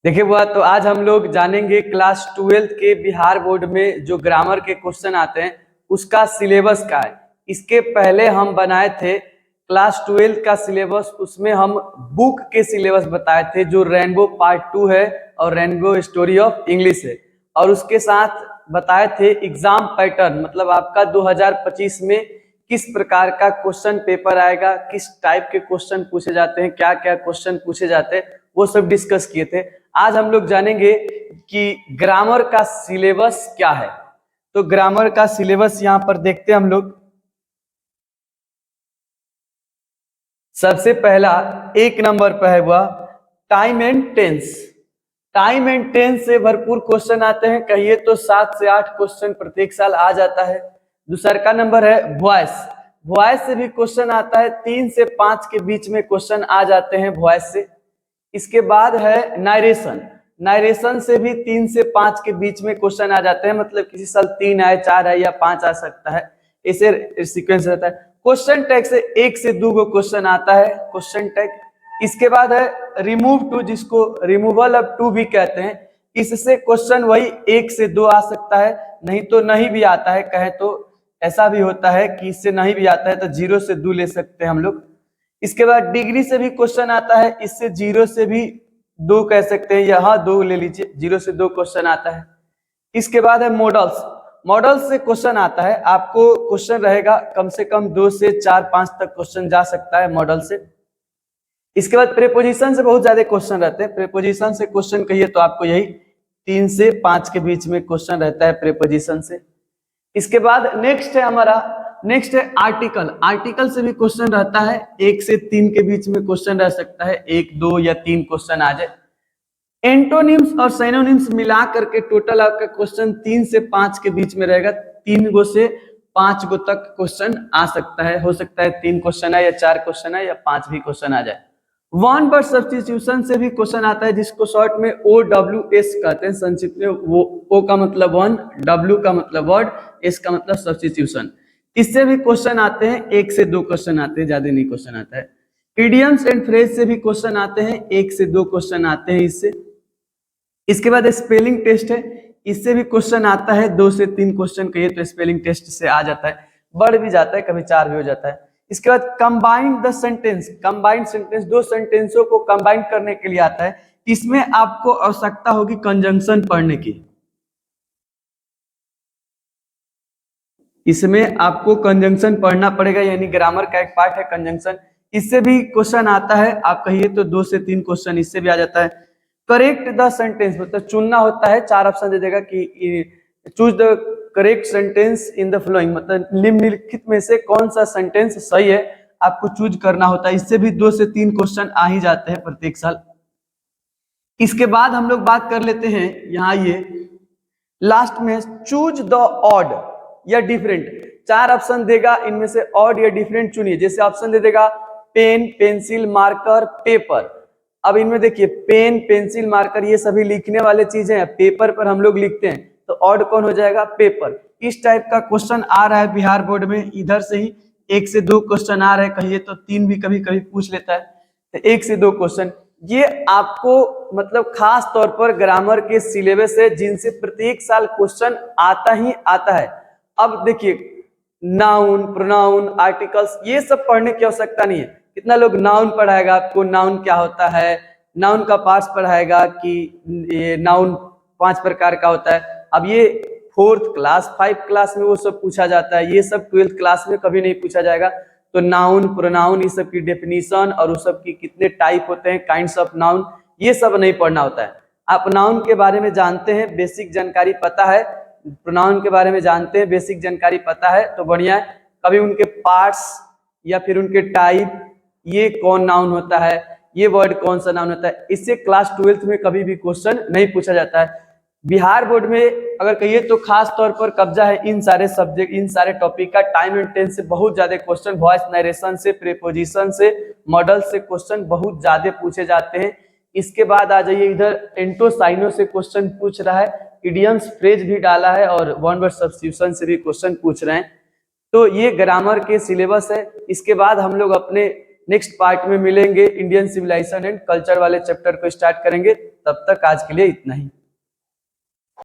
देखिए बुआ, तो आज हम लोग जानेंगे क्लास 12th के बिहार बोर्ड में जो ग्रामर के क्वेश्चन आते हैं उसका सिलेबस क्या है। इसके पहले हम बनाए थे क्लास 12th का सिलेबस, उसमें हम बुक के सिलेबस बताए थे जो रेनबो पार्ट 2 है और रेनबो स्टोरी ऑफ इंग्लिश है, और उसके साथ बताए थे एग्जाम पैटर्न, मतलब आपका 2025 में किस प्रकार का क्वेश्चन पेपर आएगा, किस टाइप के क्वेश्चन पूछे जाते हैं, क्या क्या क्वेश्चन पूछे जाते हैं, वो सब डिस्कस किए थे। आज हम लोग जानेंगे कि ग्रामर का सिलेबस क्या है। तो ग्रामर का सिलेबस यहां पर देखते हैं हम लोग। सबसे पहला 1 नंबर पर है वह time and tense. Time and tense से भरपूर क्वेश्चन आते हैं, कहिए तो 7 से 8 क्वेश्चन प्रत्येक साल आ जाता है। दूसरा का नंबर है वॉइस। वॉइस से भी क्वेश्चन आता है, 3 से 5 के बीच में क्वेश्चन आ जाते हैं वॉइस से। इसके बाद है नारेशन। नारेशन से भी 3 से 5 के बीच में क्वेश्चन आ जाते हैं, मतलब किसी साल 3 आए, 4 आए या 5 आ सकता है, ऐसे सीक्वेंस रहता है। क्वेश्चन टैग से 1 से 2 क्वेश्चन आता है, क्वेश्चन टैग। इसके बाद है रिमूव टू, जिसको रिमूवल ऑफ टू भी कहते हैं। इससे क्वेश्चन वही 1 से 2 आ सकता है, नहीं तो नहीं भी आता है। कहे तो ऐसा भी होता है कि इससे नहीं भी आता है तो 0 से 2 ले सकते हैं हम लोग। इसके बाद डिग्री से भी क्वेश्चन आता है, इससे 0 से भी 2 कह सकते हैं, यहाँ 2 ले लीजिए, 0 से 2 क्वेश्चन आता है। इसके बाद है मॉडल्स। मॉडल्स से क्वेश्चन आता है, आपको क्वेश्चन रहेगा कम से कम 2 से 4-5 तक क्वेश्चन जा सकता है मॉडल से। इसके बाद प्रीपोजिशन से बहुत ज्यादा क्वेश्चन रहते हैं। प्रीपोजिशन से क्वेश्चन कहिए तो आपको यही 3 से 5 के बीच में क्वेश्चन रहता है प्रीपोजिशन से। इसके बाद नेक्स्ट है हमारा, नेक्स्ट है आर्टिकल। आर्टिकल से भी क्वेश्चन रहता है, 1 से 3 के बीच में क्वेश्चन रह सकता है, 1, 2 या 3 क्वेश्चन आ जाए। एंटोनिम्स और सिनोनिम्स मिला करके टोटल आपका क्वेश्चन 3 से 5 के बीच में रहेगा। 3 गो से 5 गो तक क्वेश्चन आ सकता है, हो सकता है 3 क्वेश्चन है या 4 क्वेश्चन है या 5 भी क्वेश्चन आ जाए। वन वर्ड सब्स्टिट्यूशन से भी क्वेश्चन आता है, जिसको शॉर्ट में OWS कहते हैं, संक्षिप्त में। वो O का मतलब वन, W का मतलब वर्ड, S का मतलब सब्स्टिट्यूशन। इससे भी क्वेश्चन आते हैं, 1 से 2 क्वेश्चन आते हैं, ज्यादा नहीं क्वेश्चन आता है। इडियम्स एंड फ्रेज से भी क्वेश्चन आते हैं, 1 से 2 क्वेश्चन आते हैं इससे। इसके बाद स्पेलिंग टेस्ट है, इससे भी क्वेश्चन आता है, 2 से 3 क्वेश्चन कहिए तो स्पेलिंग टेस्ट से आ जाता है, बढ़ भी जाता है, कभी 4 भी हो जाता है। इसके बाद combined the sentence. Combined sentence, 2 सेंटेंसों को कंबाइन करने के लिए आता है। इसमें आपको आवश्यकता होगी कंजंक्शन पढ़ने की, इसमें आपको कंजंक्शन पढ़ना पड़ेगा, यानी ग्रामर का एक पार्ट है कंजंक्शन। इससे भी क्वेश्चन आता है, आप कहिए तो 2 से 3 क्वेश्चन इससे भी आ जाता है। करेक्ट द सेंटेंस, मतलब चुनना होता है, 4 ऑप्शन दे देगा कि choose the correct sentence in the flowing, मतलब निम्नलिखित में से कौन सा सेंटेंस सही है, आपको चूज करना होता है। इससे भी 2 से 3 क्वेश्चन आ ही जाते हैं प्रत्येक साल। इसके बाद हम लोग बात कर लेते हैं, यहाँ ये लास्ट में चूज द ऑड या डिफरेंट। 4 ऑप्शन देगा, इनमें से ऑड या डिफरेंट चुनिए। जैसे ऑप्शन दे देगा पेन, पेंसिल, मार्कर, पेपर। अब इनमें देखिए पेन, पेंसिल, मार्कर ये सभी लिखने वाले चीजें हैं, पेपर पर हम लोग लिखते हैं, तो ऑड कौन हो जाएगा? पेपर। इस टाइप का क्वेश्चन आ रहा है बिहार बोर्ड में, इधर से ही 1 से 2 क्वेश्चन आ रहे हैं, कहिए तो 3 भी कभी कभी पूछ लेता है, तो 1 से 2 क्वेश्चन ये आपको मतलब खास तौर पर ग्रामर के सिलेबस है, जिनसे प्रत्येक साल क्वेश्चन आता ही आता है। अब देखिए नाउन, प्रोनाउन, आर्टिकल्स ये सब पढ़ने की आवश्यकता नहीं है। कितना लोग नाउन पढ़ाएगा आपको, नाउन क्या होता है, नाउन का पार्ट्स पढ़ाएगा कि ये नाउन 5 प्रकार का होता है। अब ये 4th क्लास 5 क्लास में वो सब पूछा जाता है, ये सब 12th क्लास में कभी नहीं पूछा जाएगा। तो नाउन, प्रोनाउन, ये सब की डेफिनेशन और उस सब की कितने टाइप होते हैं, काइंड्स ऑफ नाउन, ये सब नहीं पढ़ना होता है। आप नाउन के बारे में जानते हैं, बेसिक जानकारी पता है, प्रोनाउन के बारे में जानते हैं, बेसिक जानकारी पता है, तो बढ़िया है। कभी उनके पार्ट्स या फिर उनके टाइप, ये कौन नाउन होता है, ये वर्ड कौन सा नाउन होता है, इससे क्लास 12th में कभी भी क्वेश्चन नहीं पूछा जाता है। बिहार बोर्ड में अगर कहिए तो खास तौर पर कब्जा है इन सारे सब्जेक्ट, इन सारे टॉपिक का। टाइम एंड टेंस से बहुत ज्यादा क्वेश्चन, वॉइस नरेशन से, प्रीपोजिशन से, मॉडल से क्वेश्चन बहुत ज्यादा पूछे जाते हैं। इसके बाद आ जाइए इधर एंटो साइनो से क्वेश्चन पूछ रहा है, इडियम्स फ्रेज भी डाला है, और वन वर्ड सब्स्टिट्यूशन से भी क्वेश्चन पूछ रहे हैं। तो ये ग्रामर के सिलेबस है। इसके बाद हम लोग अपने नेक्स्ट पार्ट में मिलेंगे, इंडियन सिविलाइजेशन एंड कल्चर वाले चैप्टर को स्टार्ट करेंगे। तब तक आज के लिए इतना ही।